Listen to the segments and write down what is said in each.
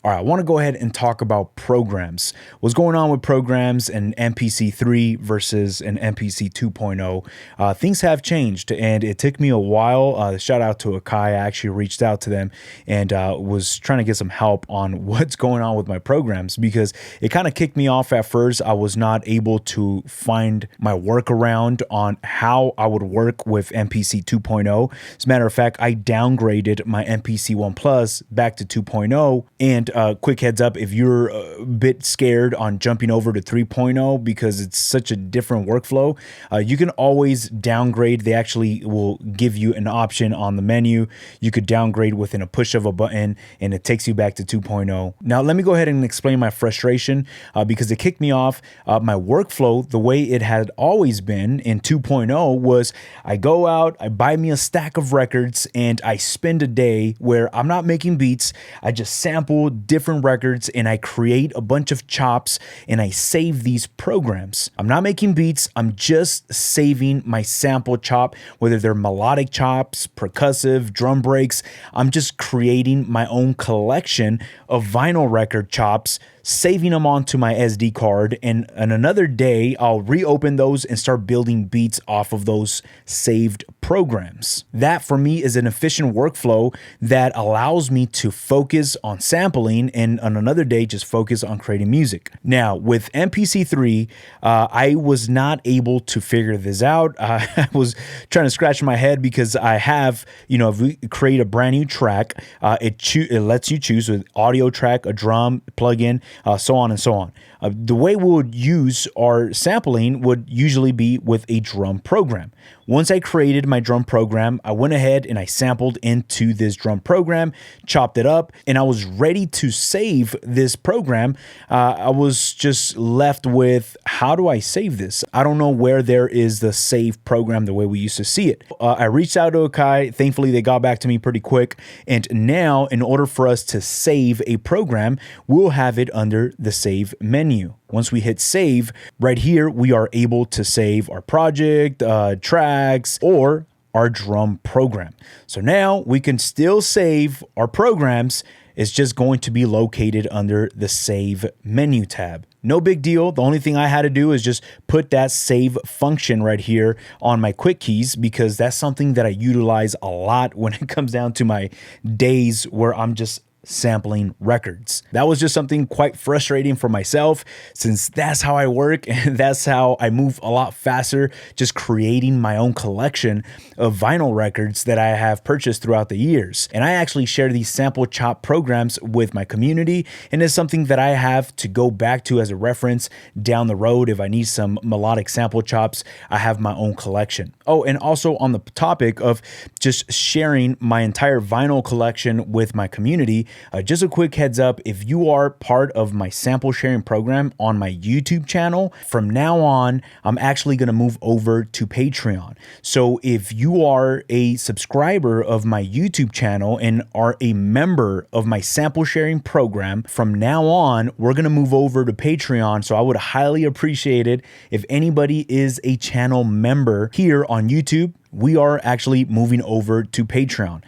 All right, I want to go ahead and talk about programs. What's going on with programs in MPC3 versus an MPC 2.0? Things have changed, and it took me a while. Shout out to Akai. I actually reached out to them and was trying to get some help on what's going on with my programs, because it kind of kicked me off at first. I was not able to find my workaround on how I would work with MPC 2.0. As a matter of fact, I downgraded my MPC 1 Plus back to 2.0, and quick heads up, if you're a bit scared on jumping over to 3.0 because it's such a different workflow, you can always downgrade. They actually will give you an option on the menu. You could downgrade within a push of a button, and it takes you back to 2.0. Now, let me go ahead and explain my frustration because it kicked me off. My workflow, the way it had always been in 2.0, was I go out, I buy me a stack of records, and I spend a day where I'm not making beats. I just sample different records and I create a bunch of chops and I save these programs. I'm not making beats. I'm just saving my sample chop, whether they're melodic chops, percussive, drum breaks. I'm just creating my own collection of vinyl record chops, saving them onto my SD card, and on another day, I'll reopen those and start building beats off of those saved programs. That for me is an efficient workflow that allows me to focus on sampling and on another day just focus on creating music. Now with MPC3, I was not able to figure this out. I was trying to scratch my head because I have, if we create a brand new track, it lets you choose with audio track, a drum, plugin, so on and so on. The way we would use our sampling would usually be with a drum program. Once I created my drum program, I went ahead and I sampled into this drum program, chopped it up, and I was ready to save this program. I was just left with, how do I save this? I don't know where there is the save program the way we used to see it. I reached out to Akai. Thankfully, they got back to me pretty quick. And now, in order for us to save a program, we'll have it under the save menu. Once we hit save, right here, we are able to save our project, tracks, or our drum program. So now we can still save our programs. It's just going to be located under the save menu tab. No big deal. The only thing I had to do is just put that save function right here on my quick keys, because that's something that I utilize a lot when it comes down to my days where I'm just sampling records. That was just something quite frustrating for myself, since that's how I work and that's how I move a lot faster, just creating my own collection of vinyl records that I have purchased throughout the years. And I actually share these sample chop programs with my community, and it's something that I have to go back to as a reference down the road. If I need some melodic sample chops, I have my own collection. Oh, and also on the topic of just sharing my entire vinyl collection with my community, just a quick heads up, if you are part of my sample sharing program on my YouTube channel, from now on, I'm actually going to move over to Patreon. So if you are a subscriber of my YouTube channel and are a member of my sample sharing program, from now on, we're going to move over to Patreon. So I would highly appreciate it if anybody is a channel member here on YouTube. We are actually moving over to Patreon.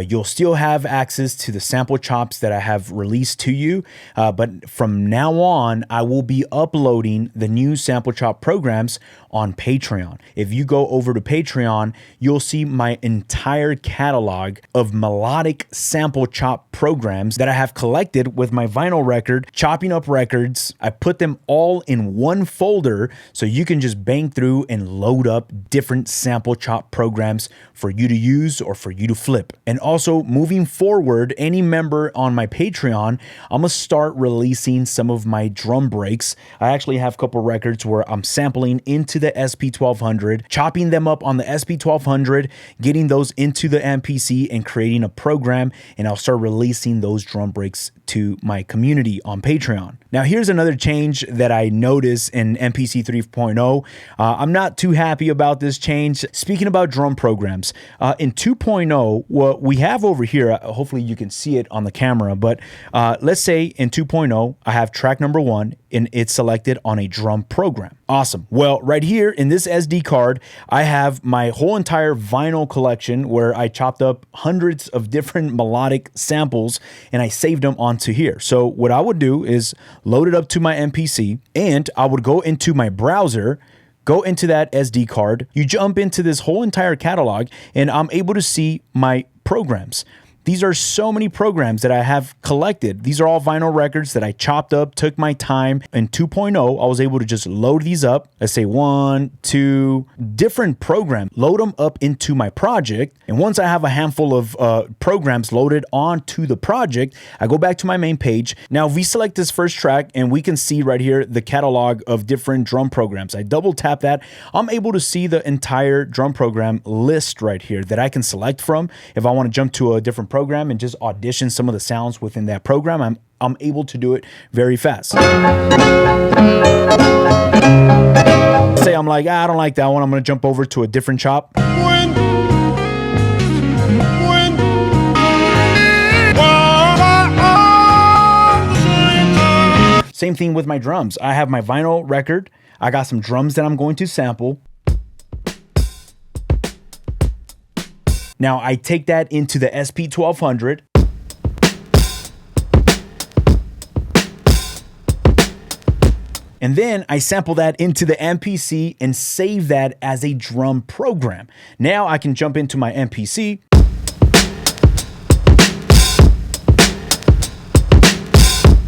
You'll still have access to the sample chops that I have released to you, but from now on, I will be uploading the new sample chop programs on Patreon. If you go over to Patreon, you'll see my entire catalog of melodic sample chop programs that I have collected with my vinyl record, chopping up records. I put them all in one folder so you can just bang through and load up different sample chop programs for you to use or for you to flip. And also, moving forward, any member on my Patreon, I'm gonna start releasing some of my drum breaks. I actually have a couple records where I'm sampling into the SP1200, chopping them up on the SP1200, getting those into the MPC and creating a program, and I'll start releasing those drum breaks to my community on Patreon. Now, here's another change that I noticed in MPC 3.0. I'm not too happy about this change. Speaking about drum programs, in 2.0, what we have over here, hopefully you can see it on the camera, but let's say in 2.0, I have track number 1 and it's selected on a drum program. Awesome. Well, right here in this SD card, I have my whole entire vinyl collection where I chopped up hundreds of different melodic samples and I saved them onto here. So what I would do is load it up to my MPC, and I would go into my browser, go into that SD card, you jump into this whole entire catalog, and I'm able to see my programs. These are so many programs that I have collected. These are all vinyl records that I chopped up, took my time. In 2.0, I was able to just load these up. Let's say 1, 2, different programs, load them up into my project. And once I have a handful of programs loaded onto the project, I go back to my main page. Now, if we select this first track, and we can see right here the catalog of different drum programs. I double tap that. I'm able to see the entire drum program list right here that I can select from. If I want to jump to a different program and just audition some of the sounds within that program, I'm able to do it very fast. Say I'm like, I don't like that one, I'm gonna jump over to a different chop. Same thing with my drums. I have my vinyl record, I got some drums that I'm going to sample. Now I take that into the SP1200. And then I sample that into the MPC and save that as a drum program. Now I can jump into my MPC.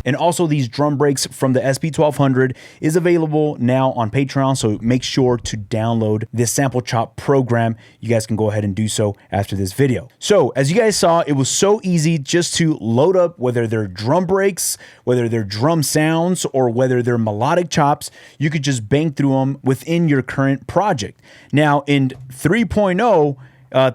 And also these drum breaks from the SP1200 is available now on Patreon, so make sure to download this sample chop program. You guys can go ahead and do so after this video. So as you guys saw, it was so easy just to load up, whether they're drum breaks, whether they're drum sounds, or whether they're melodic chops, you could just bang through them within your current project. Now in 3.0,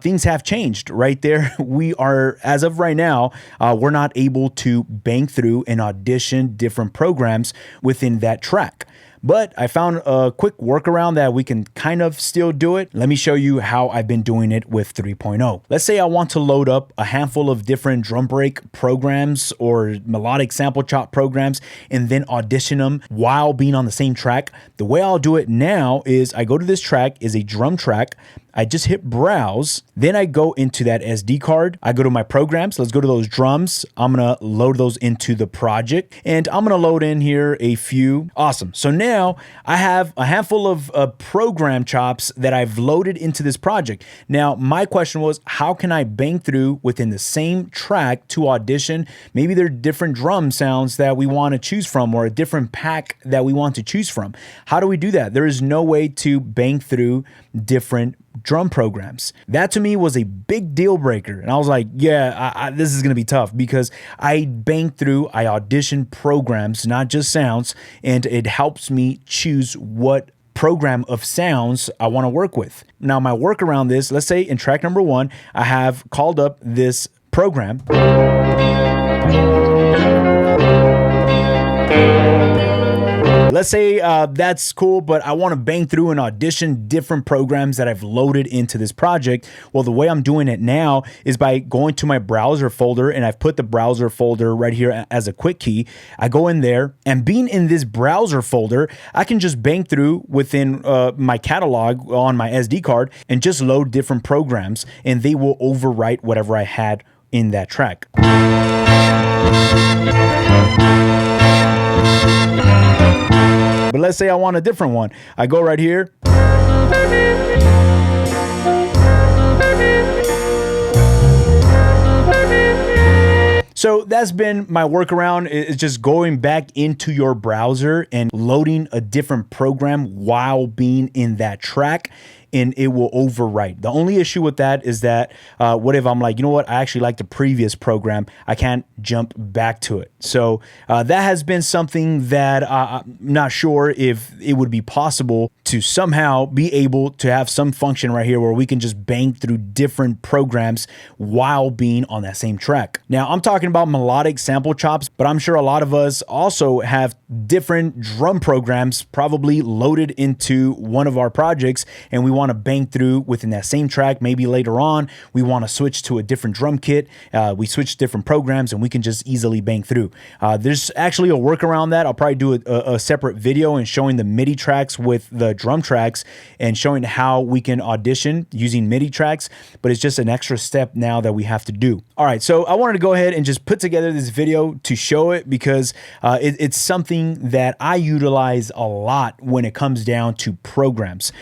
things have changed right there. We are, as of right now, we're not able to bang through and audition different programs within that track. But I found a quick workaround that we can kind of still do it. Let me show you how I've been doing it with 3.0. Let's say I want to load up a handful of different drum break programs or melodic sample chop programs and then audition them while being on the same track. The way I'll do it now is I go to this track, is a drum track. I just hit browse, then I go into that SD card. I go to my programs. Let's go to those drums. I'm gonna load those into the project, and I'm gonna load in here a few. Awesome. So now I have a handful of program chops that I've loaded into this project. Now, my question was, how can I bang through within the same track to audition? Maybe there are different drum sounds that we want to choose from, or a different pack that we want to choose from. How do we do that? There is no way to bang through different drum programs. That to me was a big deal breaker. And I was like, yeah, this is going to be tough, because I bang through, I audition programs, not just sounds, and it helps me choose what program of sounds I want to work with. Now, my work around this, let's say in track number 1, I have called up this program. Let's say that's cool, but I want to bang through and audition different programs that I've loaded into this project. Well, the way I'm doing it now is by going to my browser folder, and I've put the browser folder right here as a quick key. I go in there, and being in this browser folder, I can just bang through within my catalog on my SD card and just load different programs, and they will overwrite whatever I had in that track. But let's say I want a different one. I go right here. So that's been my workaround, is just going back into your browser and loading a different program while being in that track, and it will overwrite. The only issue with that is that what if I'm like, you know what, I actually like the previous program, I can't jump back to it. So that has been something that I'm not sure if it would be possible to somehow be able to have some function right here where we can just bang through different programs while being on that same track. Now, I'm talking about melodic sample chops, but I'm sure a lot of us also have different drum programs probably loaded into one of our projects, and we want to bang through within that same track. Maybe later on, we want to switch to a different drum kit. We switch different programs and we can just easily bang through. There's actually a workaround that I'll probably do a separate video and showing the MIDI tracks with the drum tracks and showing how we can audition using MIDI tracks, but it's just an extra step now that we have to do. All right, so I wanted to go ahead and just put together this video to show it because it's something that I utilize a lot when it comes down to programs.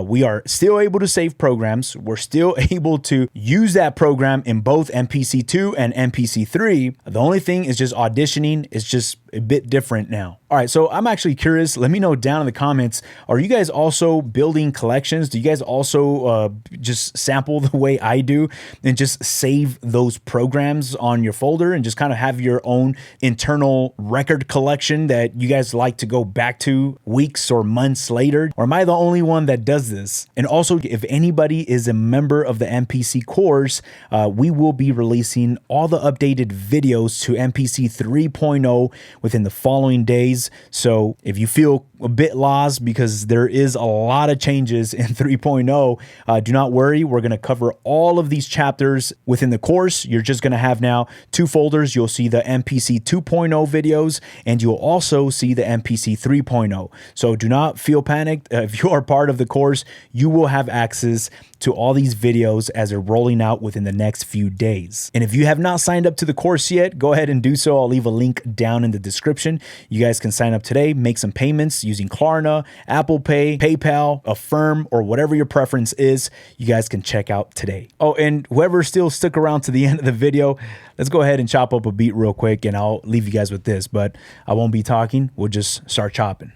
We are still able to save programs. We're still able to use that program in both MPC2 and MPC3. The only thing is just auditioning is just a bit different now. All right, so I'm actually curious. Let me know down in the comments. Are you guys also building collections? Do you guys also just sample the way I do and just save those programs on your folder and just kind of have your own internal record collection that you guys like to go back to weeks or months later? Or am I the only one that does this? And also, if anybody is a member of the MPC course, we will be releasing all the updated videos to MPC 3.0 within the following days. So if you feel a bit lost because there is a lot of changes in 3.0, do not worry. We're going to cover all of these chapters within the course. You're just going to have now two folders. You'll see the MPC 2.0 videos and you'll also see the MPC 3.0. So do not feel panicked. If you are part of the course, you will have access to all these videos as they're rolling out within the next few days. And if you have not signed up to the course yet, go ahead and do so. I'll leave a link down in the description. You guys can sign up today, make some payments using Klarna, Apple Pay, PayPal, Affirm, or whatever your preference is. You guys can check out today. Oh, and whoever still stuck around to the end of the video, let's go ahead and chop up a beat real quick and I'll leave you guys with this, but I won't be talking. We'll just start chopping.